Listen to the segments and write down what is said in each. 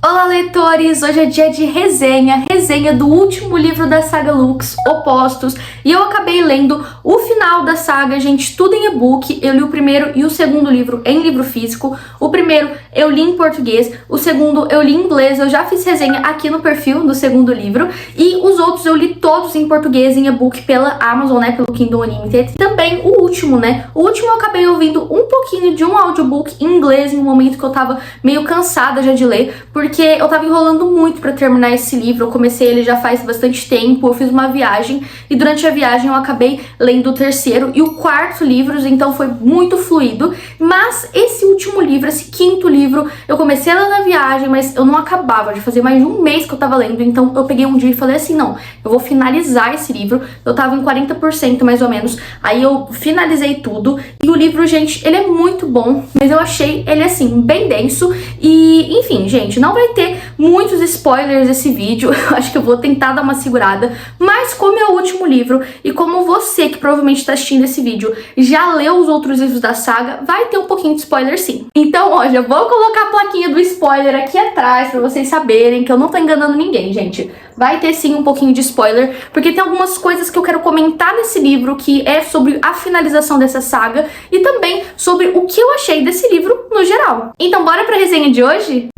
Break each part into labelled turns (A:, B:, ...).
A: Olá, leitores! Hoje é dia de resenha do último livro da saga Lux, Opostos, e eu acabei lendo o final da saga, gente, tudo em e-book. Eu li o primeiro e o segundo livro em livro físico. O primeiro eu li em português, o segundo eu li em inglês, eu já fiz resenha aqui no perfil do segundo livro, e os outros eu li todos em português, em e-book pela Amazon, né, pelo Kindle Unlimited. Também o último, né, o último eu acabei ouvindo um pouquinho de um audiobook em inglês, em um momento que eu tava meio cansada já de ler, porque eu tava enrolando muito pra terminar esse livro. Eu comecei ele já faz bastante tempo, eu fiz uma viagem e durante a viagem eu acabei lendo o terceiro e o quarto livros, então foi muito fluido. Mas esse último livro, esse quinto livro, eu comecei a ler na viagem, mas eu não acabava, de fazer mais de um mês que eu tava lendo, então eu peguei um dia e falei assim, não, eu vou finalizar esse livro. Eu tava em 40% mais ou menos, aí eu finalizei tudo e o livro, gente, ele é muito bom, mas eu achei ele assim, bem denso e, enfim, gente, não vai ter muitos spoilers esse vídeo, eu acho que eu vou tentar dar uma segurada, mas como é o último livro e como você que provavelmente está assistindo esse vídeo já leu os outros livros da saga, vai ter um pouquinho de spoiler sim. Então, ó, já vou colocar a plaquinha do spoiler aqui atrás pra vocês saberem que eu não tô enganando ninguém, gente. Vai ter sim um pouquinho de spoiler, porque tem algumas coisas que eu quero comentar nesse livro que é sobre a finalização dessa saga e também sobre o que eu achei desse livro no geral. Então bora pra resenha de hoje?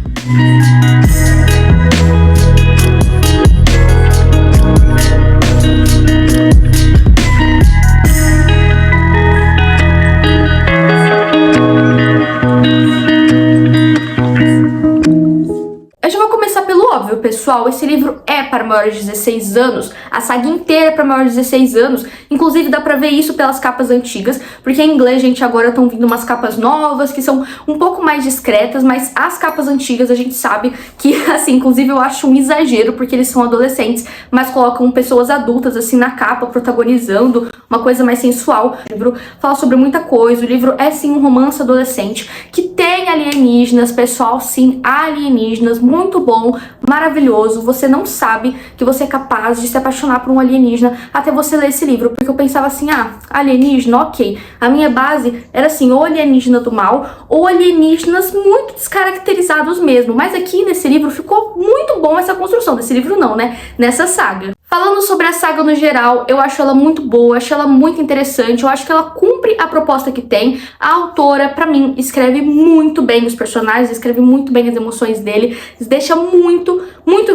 A: Pessoal, esse livro é para maiores de 16 anos, a saga inteira é para maiores de 16 anos, inclusive dá pra ver isso pelas capas antigas, porque em inglês, gente, agora estão vindo umas capas novas, que são um pouco mais discretas, mas as capas antigas a gente sabe que, assim, inclusive eu acho um exagero, porque eles são adolescentes, mas colocam pessoas adultas, assim, na capa, protagonizando uma coisa mais sensual. O livro fala sobre muita coisa, o livro é, sim, um romance adolescente, que tem alienígenas, pessoal, sim, alienígenas, muito bom, maravilhoso. Você não sabe que você é capaz de se apaixonar por um alienígena até você ler esse livro, porque eu pensava assim, alienígena, ok. A minha base era assim, ou alienígena do mal, ou alienígenas muito descaracterizados mesmo, mas aqui nesse livro ficou muito bom essa construção, desse livro não, né, nessa saga. Falando sobre a saga no geral, eu acho ela muito boa, acho ela muito interessante, eu acho que ela cumpre a proposta que tem. A autora, pra mim, escreve muito bem os personagens, escreve muito bem as emoções dele, deixa muito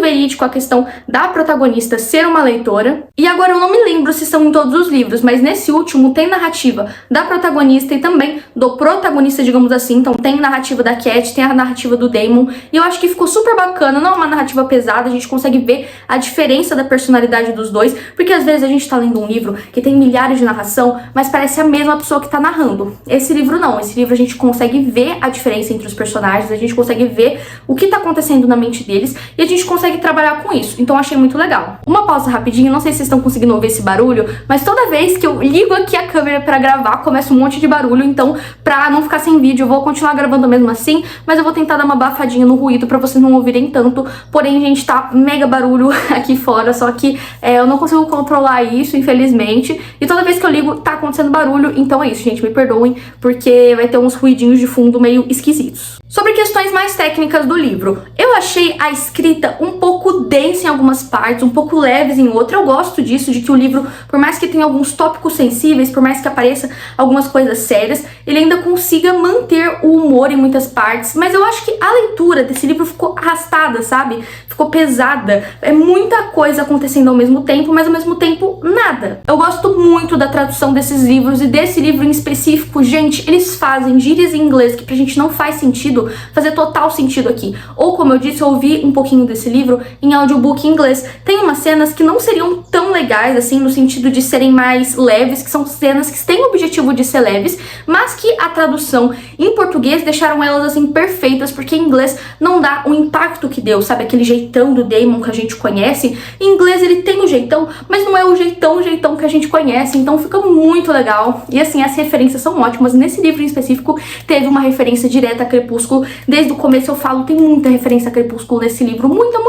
A: verídico a questão da protagonista ser uma leitora. E agora eu não me lembro se são em todos os livros, mas nesse último tem narrativa da protagonista e também do protagonista, digamos assim. Então tem narrativa da Cat, tem a narrativa do Damon, e eu acho que ficou super bacana, não é uma narrativa pesada, a gente consegue ver a diferença da personalidade dos dois, porque às vezes a gente tá lendo um livro que tem milhares de narração, mas parece a mesma pessoa que tá narrando. Esse livro não, esse livro a gente consegue ver a diferença entre os personagens, a gente consegue ver o que tá acontecendo na mente deles, e a gente consegue trabalhar com isso, então achei muito legal. Uma pausa rapidinho, não sei se vocês estão conseguindo ouvir esse barulho, mas toda vez que eu ligo aqui a câmera pra gravar, começa um monte de barulho, então pra não ficar sem vídeo, eu vou continuar gravando mesmo assim, mas eu vou tentar dar uma abafadinha no ruído pra vocês não ouvirem tanto, porém, gente, tá mega barulho aqui fora, só que eu não consigo controlar isso, infelizmente, e toda vez que eu ligo tá acontecendo barulho, então é isso, gente, me perdoem, porque vai ter uns ruidinhos de fundo meio esquisitos. Sobre questões mais técnicas do livro, eu achei a escrita um pouco densa em algumas partes, um pouco leves em outra. Eu gosto disso, de que o livro, por mais que tenha alguns tópicos sensíveis, por mais que apareça algumas coisas sérias, ele ainda consiga manter o humor em muitas partes, mas eu acho que a leitura desse livro ficou arrastada, sabe? Ficou pesada, é muita coisa acontecendo ao mesmo tempo, mas ao mesmo tempo nada. Eu gosto muito da tradução desses livros e desse livro em específico, gente, eles fazem gírias em inglês que pra gente não faz sentido, fazer total sentido aqui. Ou como eu disse, eu ouvi um pouquinho desse livro em audiobook em inglês. Tem umas cenas que não seriam tão legais, assim, no sentido de serem mais leves, que são cenas que têm o objetivo de ser leves, mas que a tradução em português deixaram elas, assim, perfeitas, porque em inglês não dá o impacto que deu, sabe? Aquele jeitão do Damon que a gente conhece. Em inglês ele tem o jeitão, mas não é o jeitão que a gente conhece, então fica muito legal. E assim, as referências são ótimas. Nesse livro em específico, teve uma referência direta a Crepúsculo. Desde o começo eu falo, tem muita referência a Crepúsculo nesse livro, muita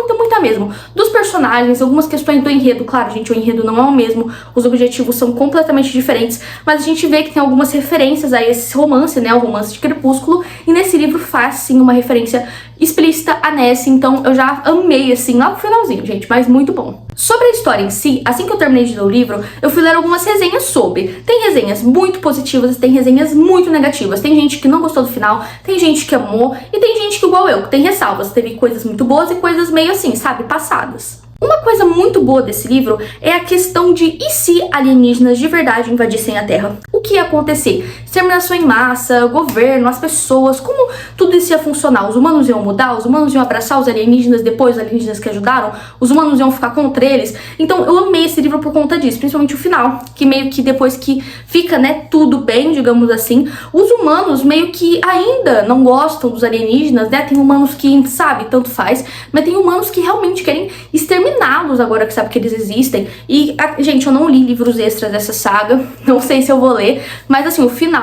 A: mesmo. Dos personagens, algumas questões do enredo, claro, gente, o enredo não é o mesmo, os objetivos são completamente diferentes, mas a gente vê que tem algumas referências a esse romance, né, o romance de Crepúsculo, e nesse livro faz sim uma referência explícita a Nessie, então eu já amei, assim, lá pro finalzinho, gente, mas muito bom. Sobre a história em si, assim que eu terminei de ler o livro, eu fui ler algumas resenhas sobre. Tem resenhas muito positivas, tem resenhas muito negativas. Tem gente que não gostou do final, tem gente que amou, e tem gente que, igual eu, que tem ressalvas. Teve coisas muito boas e coisas meio assim, sabe, passadas. Uma coisa muito boa desse livro é a questão de e se alienígenas de verdade invadissem a Terra? O que ia acontecer? Exterminação em massa, governo, as pessoas, como tudo isso ia funcionar? Os humanos iam mudar? Os humanos iam abraçar os alienígenas depois, os alienígenas que ajudaram? Os humanos iam ficar contra eles? Então eu amei esse livro por conta disso, principalmente o final, que meio que depois que fica, né, tudo bem, digamos assim, os humanos meio que ainda não gostam dos alienígenas, né? Tem humanos que, sabe, tanto faz, mas tem humanos que realmente querem exterminá-los agora que sabe que eles existem. E, gente, eu não li livros extras dessa saga, não sei se eu vou ler, mas assim, o final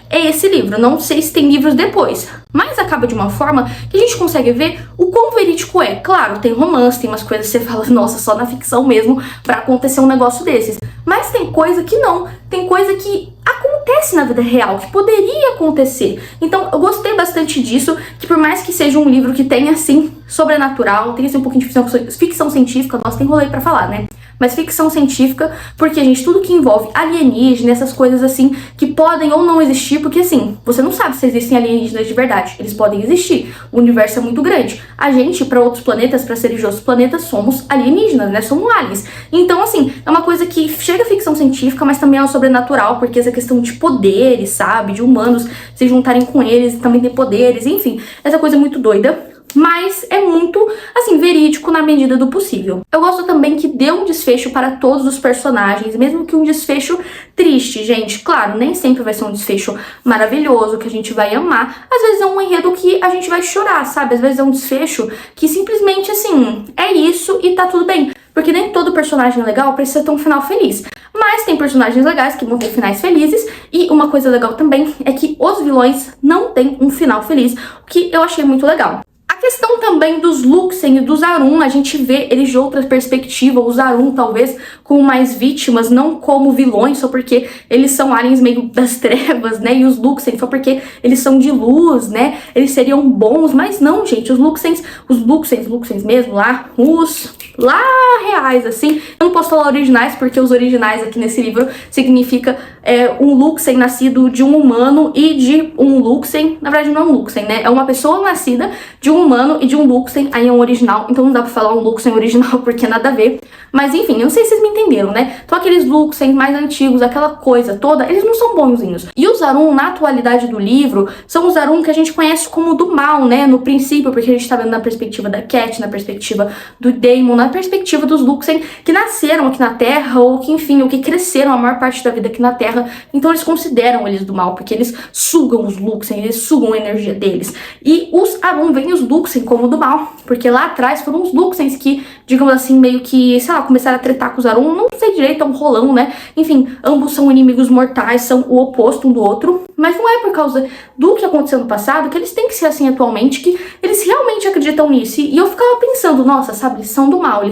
A: é esse livro. Não sei se tem livros depois, mas acaba de uma forma que a gente consegue ver o quão verídico é. Claro, tem romance, tem umas coisas que você fala, nossa, só na ficção mesmo pra acontecer um negócio desses. Mas tem coisa que não, tem coisa que acontece na vida real, que poderia acontecer. Então eu gostei bastante disso, que por mais que seja um livro que tenha, assim, sobrenatural, tenha, assim, um pouquinho de ficção científica, nossa, tem rolê pra falar, né? Mas ficção científica, porque, gente, tudo que envolve alienígena, essas coisas assim, que podem ou não existir, porque assim, você não sabe se existem alienígenas de verdade, eles podem existir, o universo é muito grande. A gente, para outros planetas, para seres de outros planetas, somos alienígenas, né, somos aliens. Então, assim, é uma coisa que chega à ficção científica, mas também é o sobrenatural, porque essa questão de poderes, sabe, de humanos se juntarem com eles e também ter poderes, enfim, essa coisa é muito doida. Mas é muito, assim, verídico na medida do possível. Eu gosto também que deu um desfecho para todos os personagens, mesmo que um desfecho triste, gente. Claro, nem sempre vai ser um desfecho maravilhoso, que a gente vai amar. Às vezes é um enredo que a gente vai chorar, sabe? Às vezes é um desfecho que simplesmente, assim, é isso e tá tudo bem. Porque nem todo personagem legal precisa ter um final feliz. Mas tem personagens legais que vão ter finais felizes. E uma coisa legal também é que os vilões não têm um final feliz, o que eu achei muito legal. A questão também dos Luxen e dos Zarum, a gente vê eles de outra perspectiva, os Zarum talvez com mais vítimas, não como vilões, só porque eles são aliens meio das trevas, né, e os Luxen só porque eles são de luz, né, eles seriam bons, mas não, gente, os Luxens mesmo lá, os lá reais, assim, eu não posso falar originais, porque os originais aqui nesse livro significa um Luxen nascido de um humano e de um Luxen, na verdade não é um Luxen, né, é uma pessoa nascida de um humano e de um Luxen, aí é um original, então não dá pra falar um Luxen original porque nada a ver, mas enfim, eu não sei se vocês me entenderam, né, então aqueles Luxen mais antigos, aquela coisa toda, eles não são bonzinhos, e os Zarum na atualidade do livro, são os Zarum que a gente conhece como do mal, né, no princípio, porque a gente tá vendo na perspectiva da Cat, na perspectiva do Daemon, na perspectiva dos Luxen que nasceram aqui na Terra, ou que enfim, ou que cresceram a maior parte da vida aqui na Terra, então eles consideram eles do mal, porque eles sugam os Luxen, eles sugam a energia deles, e os Zarum veem os Luxen como do mal, porque lá atrás foram os Luxens que, digamos assim, meio que, sei lá, começaram a tretar com os Zarum, não sei direito, é um rolão, né, enfim, ambos são inimigos mortais, são o oposto um do outro, mas não é por causa do que aconteceu no passado que eles têm que ser assim atualmente, que eles realmente acreditam nisso, e eu ficava pensando, nossa, sabe, eles são do mal,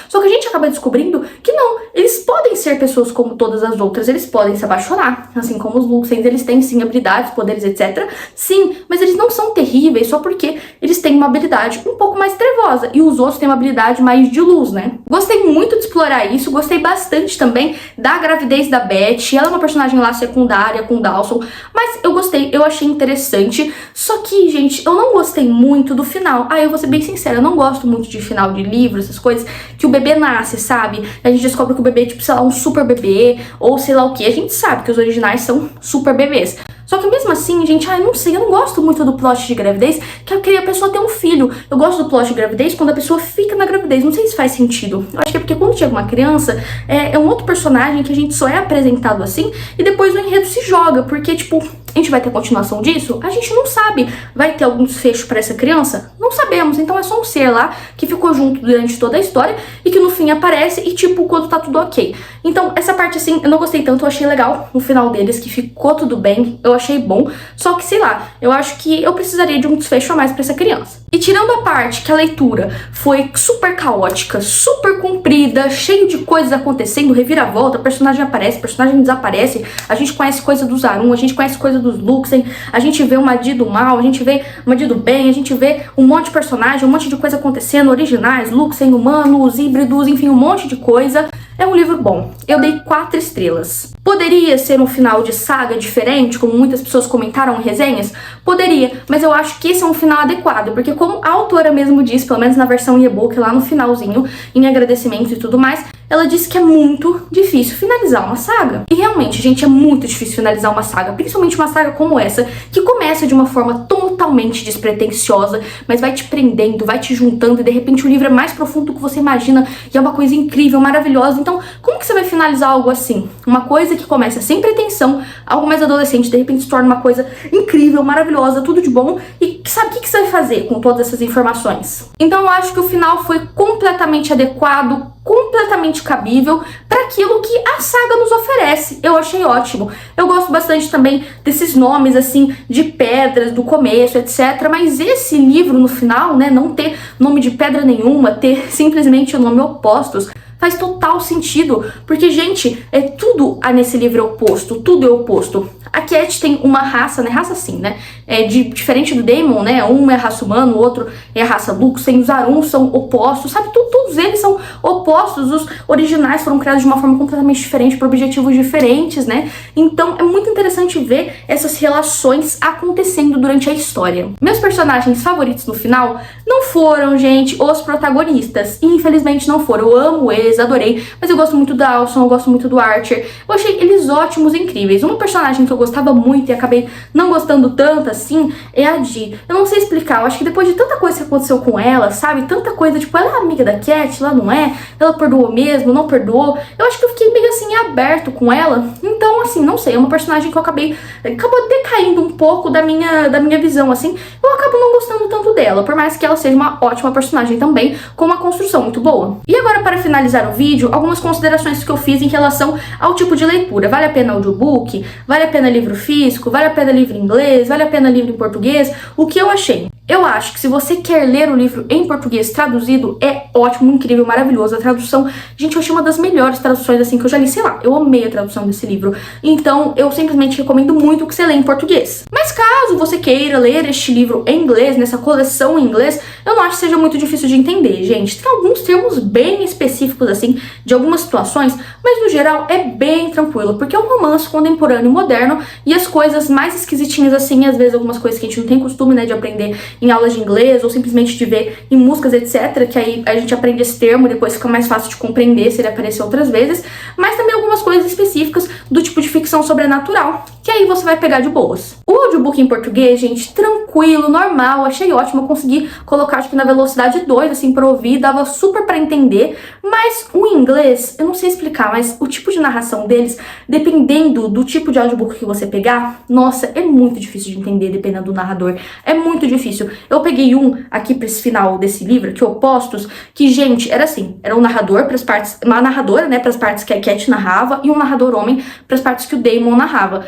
A: só que a gente acaba descobrindo que não, eles podem ser pessoas como todas as outras, eles podem se apaixonar, assim como os Luxens, eles têm sim habilidades, poderes, etc, sim, mas eles não são terríveis só porque eles têm uma habilidade um pouco mais trevosa, e os outros têm uma habilidade mais de luz, né. Gostei muito de explorar isso, gostei bastante também da gravidez da Beth, ela é uma personagem lá secundária com o Dawson, mas eu gostei, eu achei interessante, só que, gente, eu não gostei muito do final. Eu vou ser bem sincera, eu não gosto muito de final de livro, essas coisas, que o bebê nasce, sabe? A gente descobre que o bebê é tipo, sei lá, um super bebê, ou sei lá o que, a gente sabe que os originais são super bebês. Só que mesmo assim, gente, eu não sei, eu não gosto muito do plot de gravidez, que eu queria a pessoa ter um filho. Eu gosto do plot de gravidez quando a pessoa fica na gravidez, não sei se faz sentido. Eu acho que é porque quando chega uma criança, é um outro personagem que a gente só é apresentado assim, e depois o enredo se joga, porque, tipo, a gente vai ter continuação disso? A gente não sabe. Vai ter algum desfecho pra essa criança? Não sabemos, então é só um ser lá que ficou junto durante toda a história e que no fim aparece e, tipo, quando tá tudo ok. Então, essa parte, assim, eu não gostei tanto, eu achei legal no final deles, que ficou tudo bem, eu achei bom, só que, sei lá, eu acho que eu precisaria de um desfecho a mais pra essa criança. E tirando a parte que a leitura foi super caótica, super comprida, cheio de coisas acontecendo, reviravolta, personagem aparece, personagem desaparece, a gente conhece coisa do Zarum, a gente conhece coisa do dos Luxem, a gente vê o Madi do mal, a gente vê o Madi do bem, a gente vê um monte de personagem, um monte de coisa acontecendo, originais, Luxem, humanos, híbridos, enfim, um monte de coisa. É um livro bom. Eu dei 4 estrelas. Poderia ser um final de saga diferente, como muitas pessoas comentaram em resenhas? Poderia, mas eu acho que esse é um final adequado, porque como a autora mesmo diz, pelo menos na versão e-book, lá no finalzinho, em agradecimento e tudo mais, ela disse que é muito difícil finalizar uma saga. E realmente, gente, é muito difícil finalizar uma saga, principalmente uma saga como essa, que começa de uma forma totalmente despretensiosa, mas vai te prendendo, vai te juntando, e de repente o livro é mais profundo do que você imagina, e é uma coisa incrível, maravilhosa. Então, como que você vai finalizar algo assim? Uma coisa que começa sem pretensão, algo mais adolescente, de repente se torna uma coisa incrível, maravilhosa, tudo de bom, e sabe o que você vai fazer com todas essas informações? Então eu acho que o final foi completamente adequado, completamente cabível para aquilo que a saga nos oferece. Eu achei ótimo. Eu gosto bastante também desses nomes, assim, de pedras do começo, etc. Mas esse livro, no final, né, não ter nome de pedra nenhuma, ter simplesmente o nome Opostos, faz total sentido, porque, gente, tudo nesse livro é oposto, tudo é oposto. A Cat tem uma raça, né, raça sim, né, diferente do Daemon, né, um é raça humana, o outro é raça Luxem, os Aruns são opostos, sabe, todos eles são opostos, os originais foram criados de uma forma completamente diferente, para objetivos diferentes, né, então é muito interessante ver essas relações acontecendo durante a história. Meus personagens favoritos no final não foram, gente, os protagonistas, e infelizmente não foram. Eu amo eles, adorei, mas eu gosto muito do Alson, eu gosto muito do Archer, eu achei eles ótimos e incríveis. Uma personagem que eu gostava muito e acabei não gostando tanto assim é a Di. Eu não sei explicar, eu acho que depois de tanta coisa que aconteceu com ela, sabe, tanta coisa, tipo, ela é amiga da Cat, ela não é, ela perdoou mesmo, não perdoou, eu acho que eu fiquei meio assim aberto com ela, então assim, não sei, é uma personagem que acabou decaindo um pouco da minha visão, assim, eu acabo não gostando tanto dela, por mais que ela seja uma ótima personagem também, com uma construção muito boa. E agora, para finalizar o vídeo, algumas considerações que eu fiz em relação ao tipo de leitura. Vale a pena audiobook? Vale a pena livro físico? Vale a pena livro em inglês? Vale a pena livro em português? O que eu achei? Eu acho que se você quer ler o livro em português traduzido, é ótimo, incrível, maravilhoso. A tradução, gente, eu achei uma das melhores traduções assim que eu já li, sei lá, eu amei a tradução desse livro. Então, eu simplesmente recomendo muito que você leia em português. Mas caso você queira ler este livro em inglês, nessa coleção em inglês, eu não acho que seja muito difícil de entender, gente. Tem alguns termos bem específicos, assim, de algumas situações, mas no geral é bem tranquilo, porque é um romance contemporâneo moderno e as coisas mais esquisitinhas, assim, às vezes algumas coisas que a gente não tem costume, né, de aprender em aulas de inglês ou simplesmente de ver em músicas, etc, que aí a gente aprende esse termo e depois fica mais fácil de compreender se ele aparecer outras vezes, mas também algumas coisas específicas do tipo de ficção sobrenatural, que aí você vai pegar de boas. O audiobook em português, gente, tranquilo, normal, achei ótimo, eu consegui colocar, acho que na velocidade 2, assim, pra ouvir, dava super pra entender, mas o inglês, eu não sei explicar, mas o tipo de narração deles, dependendo do tipo de audiobook que você pegar, nossa, é muito difícil de entender, dependendo do narrador, é muito difícil. Eu peguei um aqui pra esse final desse livro, que é Opostos, que, gente, era assim, era um narrador pras partes, uma narradora, né, pras partes que a Cat narrava, e um narrador homem pras partes que o Daemon narrava.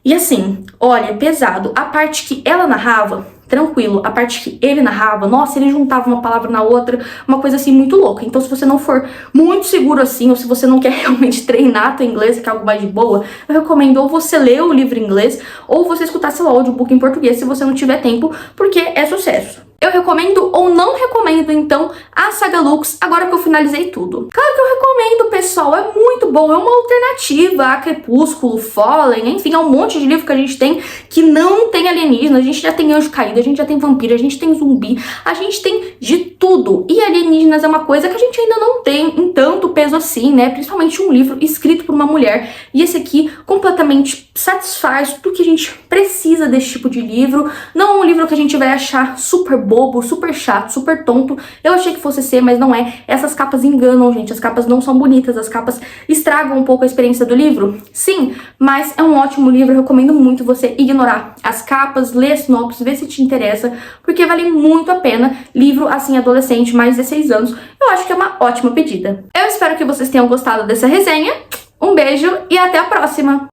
A: E assim, olha, pesado, a parte que ela narrava, tranquilo, a parte que ele narrava, nossa, ele juntava uma palavra na outra, uma coisa assim muito louca. Então se você não for muito seguro assim, ou se você não quer realmente treinar teu inglês, que é algo mais de boa, eu recomendo ou você ler o livro em inglês, ou você escutar seu audiobook em português, se você não tiver tempo, porque é sucesso. Eu recomendo ou não recomendo, então, a Saga Lux, agora que eu finalizei tudo? Claro que eu recomendo, pessoal, é muito bom, é uma alternativa a Crepúsculo, Fallen, enfim, é um monte de livro que a gente tem que não tem alienígena, a gente já tem anjo caído, a gente já tem vampiro, a gente tem zumbi, a gente tem de tudo. E alienígenas é uma coisa que a gente ainda não tem em tanto peso assim, né? Principalmente um livro escrito por uma mulher. E esse aqui completamente satisfaz tudo que a gente precisa desse tipo de livro. Não é um livro que a gente vai achar super bobo, super chato, super tonto. Eu achei que fosse ser, mas não é. Essas capas enganam, gente. As capas não são bonitas, as capas estragam um pouco a experiência do livro. Sim, mas é um ótimo livro. Eu recomendo muito você ignorar as capas, ler a sinopse, ver se te interessa, porque vale muito a pena. Livro, assim, adolescente, mais de 16 anos. Eu acho que é uma ótima pedida. Eu espero que vocês tenham gostado dessa resenha. Um beijo e até a próxima!